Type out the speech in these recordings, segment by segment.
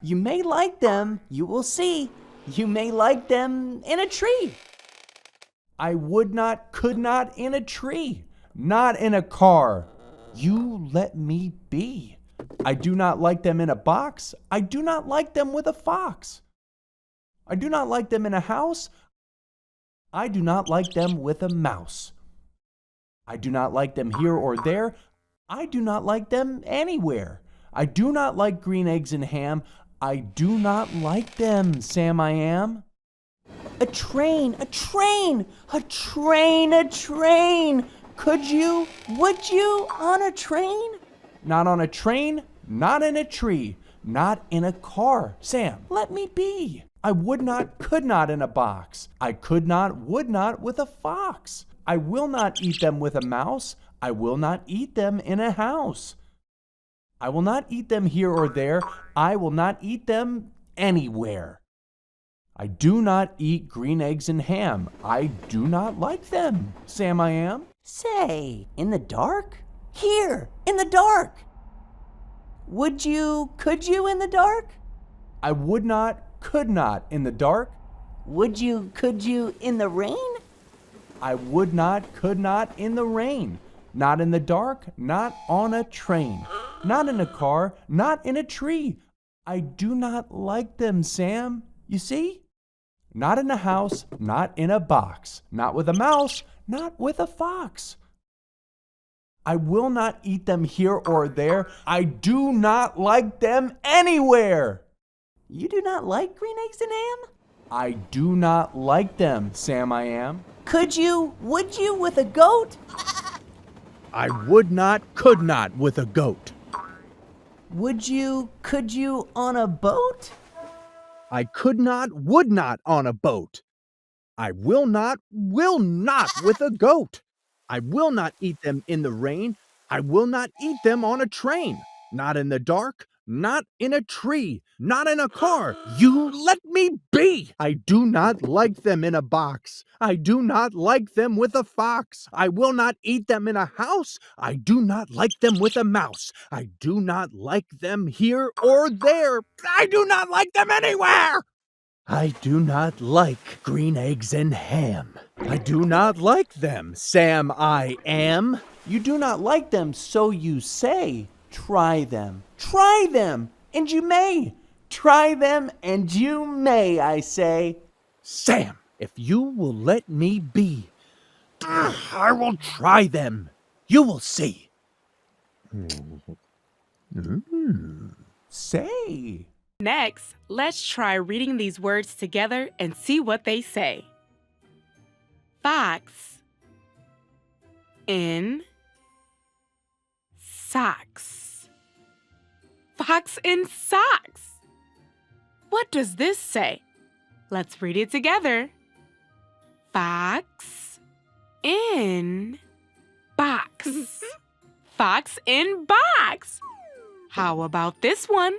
You may like them, you will see. You may like them in a tree. I would not, could not in a tree, not in a car. You let me be. I do not like them in a box. I do not like them with a fox. I do not like them in a house. I do not like them with a mouse. I do not like them here or there. I do not like them anywhere. I do not like green eggs and ham. I do not like them, Sam I am. A train, a train, a train, a train. Could you, would you on a train? Not on a train, not in a tree, not in a car. Sam, let me be. I would not, could not in a box. I could not, would not with a fox. I will not eat them with a mouse. I will not eat them in a house. I will not eat them here or there. I will not eat them anywhere. I do not eat green eggs and ham. I do not like them, Sam I am. Say, in the dark? Here, in the dark. Would you, could you in the dark? I would not, could not in the dark. Would you, could you in the rain? I would not, could not in the rain. Not in the dark, not on a train. Not in a car, not in a tree. I do not like them, Sam. You see? Not in a house, not in a box. Not with a mouse, not with a fox. I will not eat them here or there. I do not like them anywhere. You do not like green eggs and ham? I do not like them, Sam I am. Could you, would you with a goat? I would not, could not with a goat. Would you, could you on a boat? I could not, would not on a boat. I will not with a goat. I will not eat them in the rain. I will not eat them on a train. Not in the dark, not in a tree, not in a car. You let me be. I do not like them in a box. I do not like them with a fox. I will not eat them in a house. I do not like them with a mouse. I do not like them here or there. I do not like them anywhere. I do not like green eggs and ham. I do not like them, Sam I am. You do not like them, so you say. Try them, and you may. Try them, and you may, I say. Sam, if you will let me be, I will try them. You will see. Say. Next, let's try reading these words together and see what they say. Fox. In socks. Fox in socks. What does this say? Let's read it together. Fox in box. Fox in box. How about this one?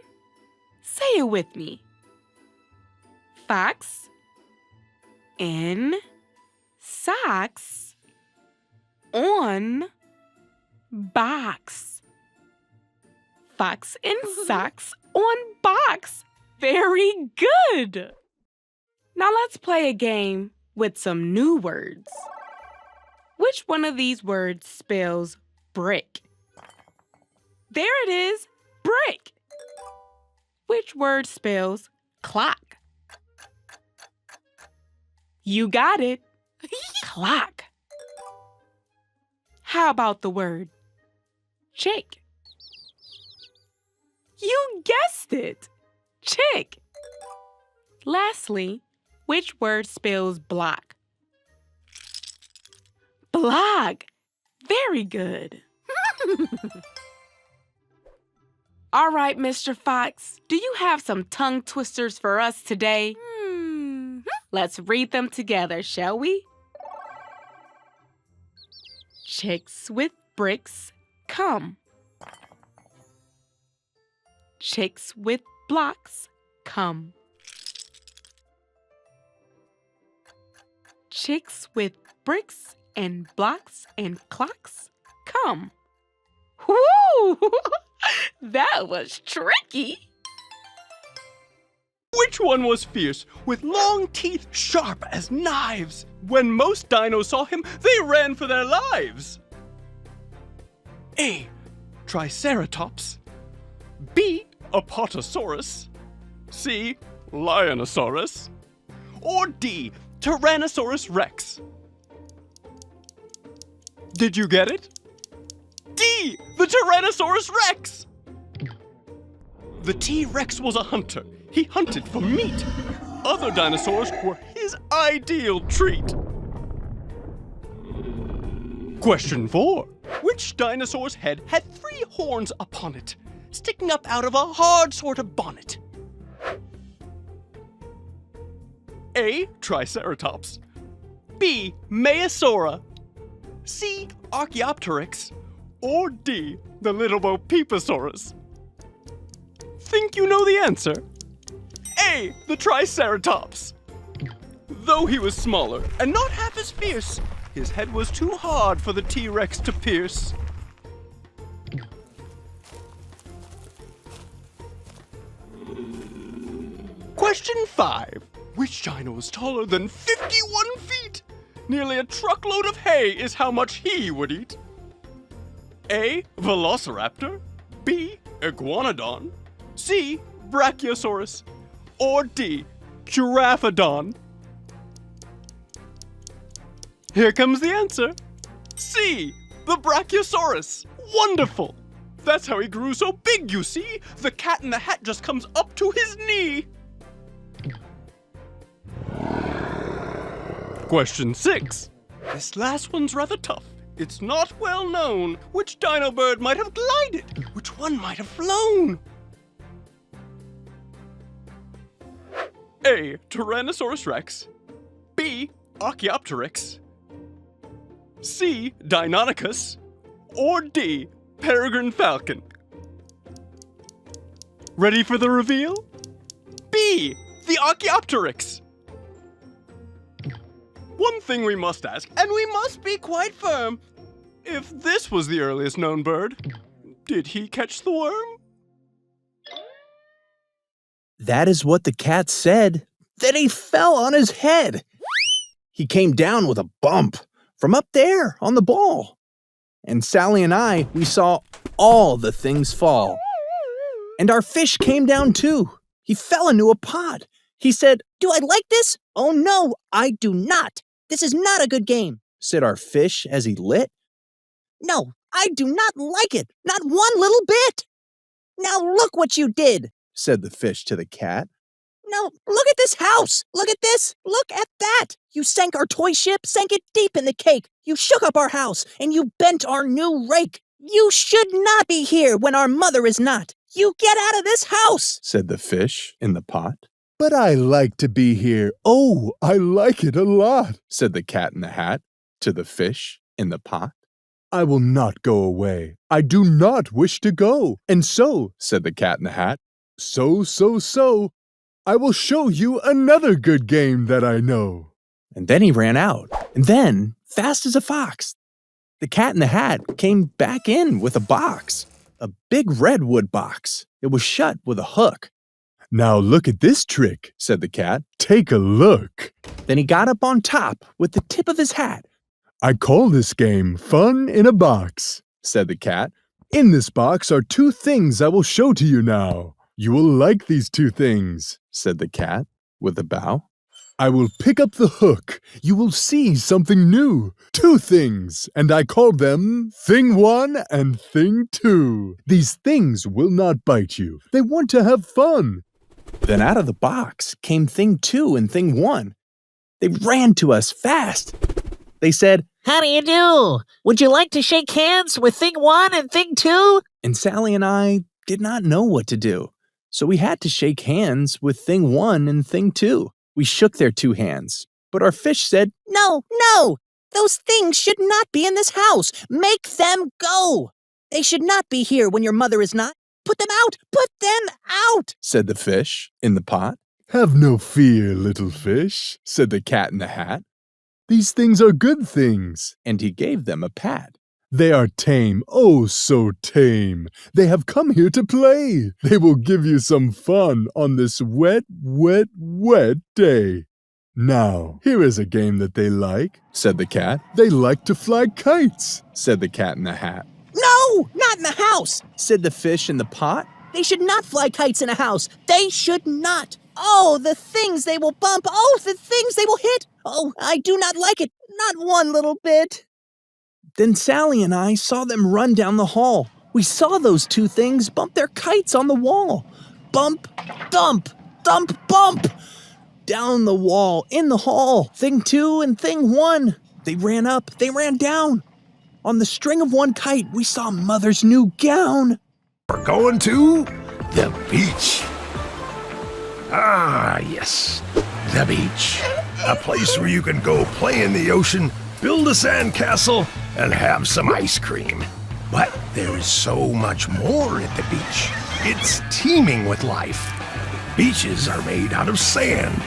Say it with me. Fox in socks on box. Fox in socks on box. Very good. Now let's play a game with some new words. Which one of these words spells brick? There it is, brick. Which word spells clock? You got it, clock. How about the word chick? You guessed it, chick. Lastly, which word spells block? Block. Very good. All right, Mr. Fox, do you have some tongue twisters for us today? Let's read them together, shall we? Chicks with bricks come. Chicks with blocks come. Chicks with bricks and blocks and clocks come. Woo! That was tricky. Which one was fierce, with long teeth sharp as knives? When most dinos saw him, they ran for their lives. A. Triceratops. B. Apatosaurus. C. Lionosaurus. Or D. Tyrannosaurus Rex. Did you get it? D. The Tyrannosaurus Rex! The T-Rex was a hunter. He hunted for meat. Other dinosaurs were his ideal treat. Question 4. Which dinosaur's head had 3 horns upon it, sticking up out of a hard sort of bonnet? A. Triceratops. B. Maiasaura. C. Archaeopteryx. Or D. The little Bo Peeposaurus. Think you know the answer? A. The Triceratops. Though he was smaller and not half as fierce, his head was too hard for the T-Rex to pierce. Question 5. Which dino was taller than 51 feet? Nearly a truckload of hay is how much he would eat. A. Velociraptor. B. Iguanodon. C. Brachiosaurus. Or D. Giraffodon. Here comes the answer. C. The Brachiosaurus. Wonderful! That's how he grew so big, you see. The cat in the hat just comes up to his knee. Question 6. This last one's rather tough. It's not well known which dino bird might have glided, which one might have flown. A. Tyrannosaurus Rex. B. Archaeopteryx. C. Deinonychus. Or D. Peregrine falcon. Ready for the reveal? B. The Archaeopteryx. One thing we must ask, and we must be quite firm. If this was the earliest known bird, did he catch the worm? That is what the cat said. Then he fell on his head. He came down with a bump from up there on the ball. And Sally and I, we saw all the things fall. And our fish came down too. He fell into a pot. He said, "Do I like this? Oh no, I do not. This is not a good game," said our fish as he lit. "No, I do not like it, not one little bit." "Now look what you did," said the fish to the cat. "Now look at this house, look at this, look at that. You sank our toy ship, sank it deep in the cake. You shook up our house, and you bent our new rake. You should not be here when our mother is not. You get out of this house," said the fish in the pot. "But I like to be here. Oh, I like it a lot," said the cat in the hat To the fish in the pot. "I will not go away. I do not wish to go. And so," Said the cat in the hat. so, I will show you another good game that I know." And then he ran out. And then, fast as a fox, the cat in the hat came back in with a box. A big redwood box. It was shut with a hook. "Now look at this trick," Said the cat. "Take a look. Then he got up on top with the tip of his hat. I call this game Fun in a Box. Said the cat. In this box are 2 things I will show to you now. You will like these 2 things," Said the cat with a bow. "I will pick up the hook. You will see something new. 2 things, and I call them Thing 1 and Thing 2. These things will not bite you. They want to have fun." Then out of the box came Thing 2 and Thing 1. They ran to us fast. They said, "How do you do? Would you like to shake hands with Thing 1 and Thing 2? and Sally and I did not know what to do. So we had to shake hands with Thing 1 and Thing 2. We shook their 2 hands, but our fish said, No, those things should not be in this house. Make them go. They should not be here when your mother is not. Put them out. said the fish in the pot. "Have no fear, little fish," Said the cat in the hat, "These things are good things." and he gave them a pat. They are tame, oh so tame. They have come here to play. They will give you some fun on this wet, wet, wet day. Now, here is a game that they like, said the cat. They like to fly kites, said the cat in the hat. No, not in the house, said the fish in the pot. They should not fly kites in a house. They should not. Oh, the things they will bump. Oh, the things they will hit. Oh, I do not like it. Not one little bit. Then Sally and I saw them run down the hall. We saw those two things bump their kites on the wall. Bump, dump, dump, bump. Down the wall, in the hall. Thing 2 and thing 1. They ran up, they ran down. On the string of one kite, we saw Mother's new gown. We're going to the beach. Ah, yes, the beach. A place where you can go play in the ocean, build a sandcastle, and have some ice cream. But there is so much more at the beach. It's teeming with life. Beaches are made out of sand.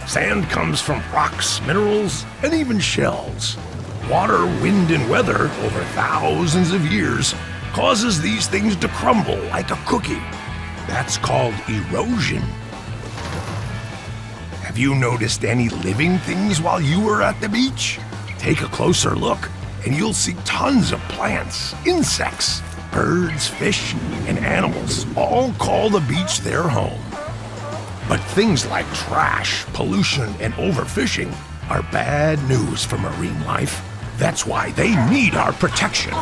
Sand comes from rocks, minerals, and even shells. Water, wind, and weather over thousands of years causes these things to crumble like a cookie. That's called erosion. Have you noticed any living things while you were at the beach? Take a closer look and you'll see tons of plants, insects, birds, fish, and animals all call the beach their home. But things like trash, pollution, and overfishing are bad news for marine life. That's why they need our protection.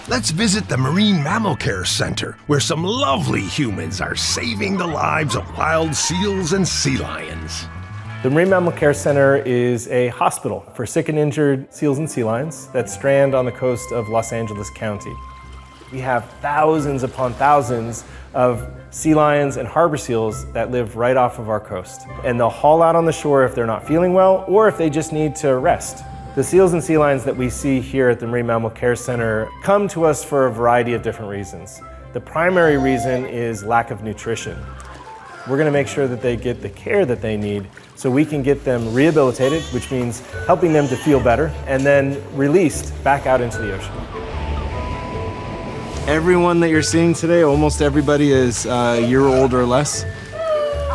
Let's visit the Marine Mammal Care Center, where some lovely humans are saving the lives of wild seals and sea lions. The Marine Mammal Care Center is a hospital for sick and injured seals and sea lions that strand on the coast of Los Angeles County. We have thousands upon thousands of sea lions and harbor seals that live right off of our coast. And they'll haul out on the shore if they're not feeling well or if they just need to rest. The seals and sea lions that we see here at the Marine Mammal Care Center come to us for a variety of different reasons. The primary reason is lack of nutrition. We're going to make sure that they get the care that they need so we can get them rehabilitated, which means helping them to feel better, and then released back out into the ocean. Everyone that you're seeing today, almost everybody is a year old or less.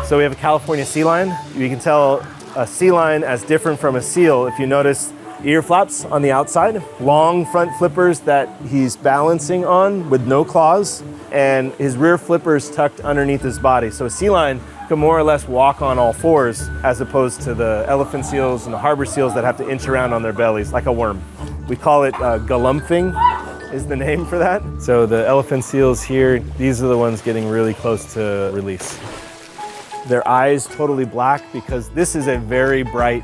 So we have a California sea lion. You can tell a sea lion as different from a seal if you notice ear flaps on the outside, long front flippers that he's balancing on with no claws, and his rear flippers tucked underneath his body. So a sea lion can more or less walk on all fours as opposed to the elephant seals and the harbor seals that have to inch around on their bellies like a worm. We call it galumphing is the name for that. So the elephant seals here, these are the ones getting really close to release. Their eyes totally black because this is a very bright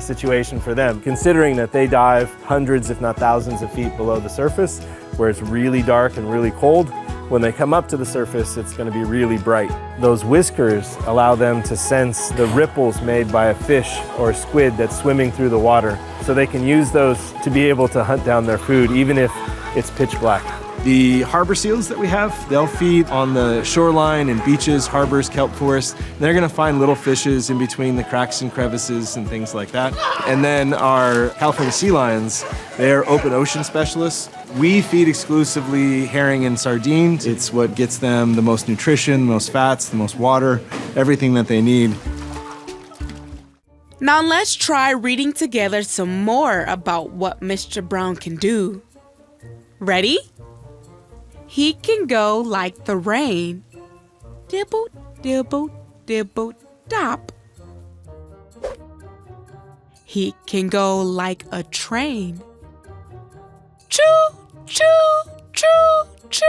situation for them, considering that they dive hundreds if not thousands of feet below the surface where it's really dark and really cold. When they come up to the surface, it's going to be really bright. Those whiskers allow them to sense the ripples made by a fish or a squid that's swimming through the water, so they can use those to be able to hunt down their food even if it's pitch black. The harbor seals that we have, they'll feed on the shoreline and beaches, harbors, kelp forests. They're gonna find little fishes in between the cracks and crevices and things like that. And then our California sea lions, they're open ocean specialists. We feed exclusively herring and sardines. It's what gets them the most nutrition, the most fats, the most water, everything that they need. Now let's try reading together some more about what Mr. Brown can do. Ready? He can go like the rain. Dibble, dibble, dibble, dop. He can go like a train. Choo, choo, choo, choo.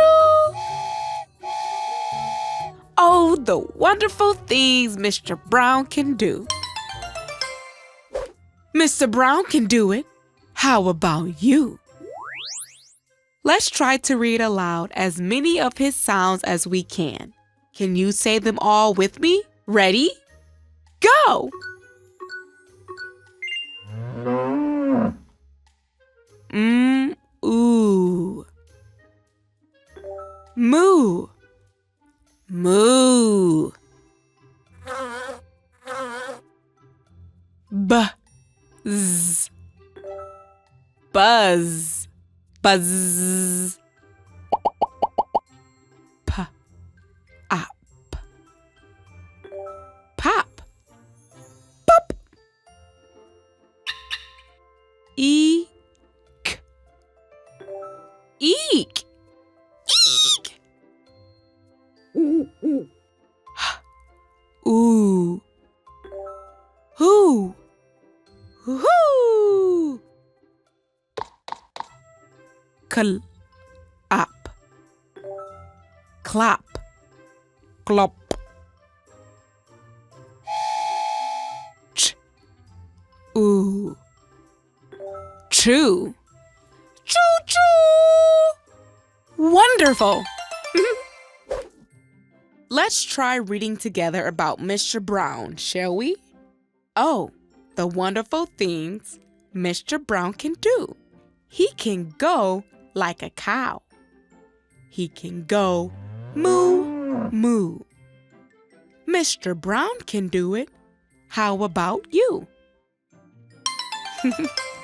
Oh, the wonderful things Mr. Brown can do. Mr. Brown can do it. How about you? Let's try to read aloud as many of his sounds as we can. Can you say them all with me? Ready? Go! Ooh. Moo. Moo. Buzz. Buzz. buzz. P, up. Pop. Pop. Eek. Eek. Eek. Ooh. Hoo. Hoo. Up. Clap. Clop. Ch. Ooh. Choo. Choo choo. Wonderful. Let's try reading together about Mr. Brown, shall we? Oh, the wonderful things Mr. Brown can do. He can go like a cow. He can go moo, moo. Mr. Brown can do it. How about you?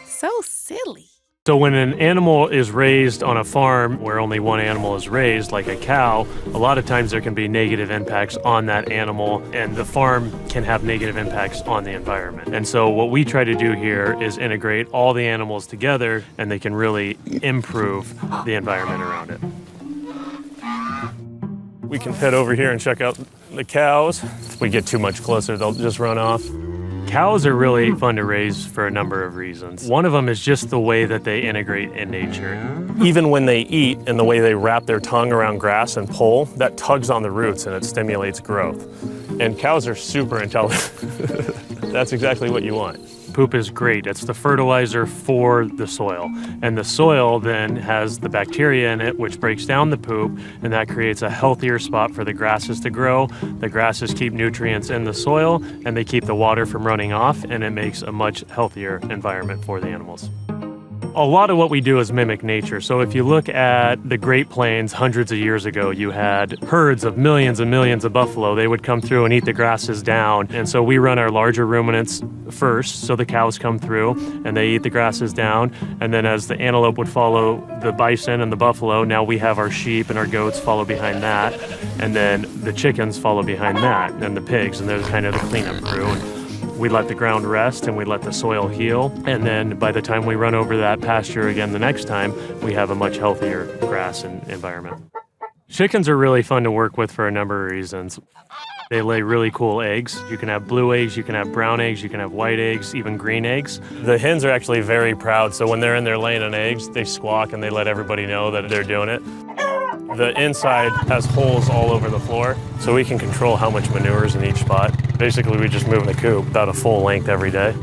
So silly. So when an animal is raised on a farm where only one animal is raised, like a cow, a lot of times there can be negative impacts on that animal, and the farm can have negative impacts on the environment. And so what we try to do here is integrate all the animals together, and they can really improve the environment around it. We can head over here and check out the cows. If we get too much closer, they'll just run off. Cows are really fun to raise for a number of reasons. One of them is just the way that they integrate in nature. Even when they eat and the way they wrap their tongue around grass and pull, that tugs on the roots and it stimulates growth. And cows are super intelligent. That's exactly what you want. Poop is great. It's the fertilizer for the soil. And the soil then has the bacteria in it, which breaks down the poop, and that creates a healthier spot for the grasses to grow. The grasses keep nutrients in the soil, and they keep the water from running off, and it makes a much healthier environment for the animals. A lot of what we do is mimic nature. So if you look at the Great Plains hundreds of years ago, you had herds of millions and millions of buffalo. They would come through and eat the grasses down. And so we run our larger ruminants first. So the cows come through and they eat the grasses down. And then as the antelope would follow the bison and the buffalo, now we have our sheep and our goats follow behind that. And then the chickens follow behind that, and the pigs. And they're kind of the cleanup crew. We let the ground rest and we let the soil heal. And then by the time we run over that pasture again the next time, we have a much healthier grass and environment. Chickens are really fun to work with for a number of reasons. They lay really cool eggs. You can have blue eggs, you can have brown eggs, you can have white eggs, even green eggs. The hens are actually very proud, so when they're in there laying an eggs, they squawk and they let everybody know that they're doing it. The inside has holes all over the floor, so we can control how much manure is in each spot. Basically, we just move the coop about a full length every day.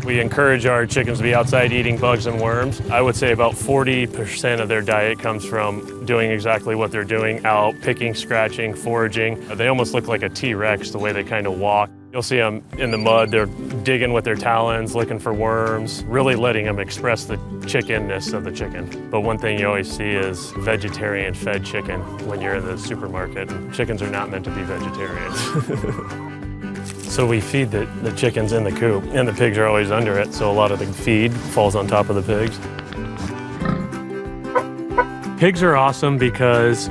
We encourage our chickens to be outside eating bugs and worms. I would say about 40% of their diet comes from doing exactly what they're doing, out picking, scratching, foraging. They almost look like a T-Rex the way they kind of walk. You'll see them in the mud, they're digging with their talons, looking for worms, really letting them express the chickenness of the chicken. But one thing you always see is vegetarian fed chicken when you're in the supermarket. Chickens are not meant to be vegetarians. So we feed the chickens in the coop, and the pigs are always under it, so a lot of the feed falls on top of the pigs. Pigs are awesome because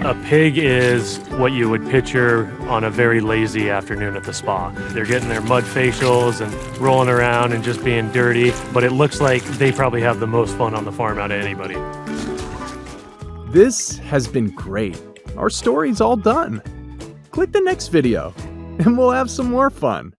a pig is what you would picture on a very lazy afternoon at the spa. They're getting their mud facials and rolling around and just being dirty, but it looks like they probably have the most fun on the farm out of anybody. This has been great. Our story's all done. Click the next video, and we'll have some more fun.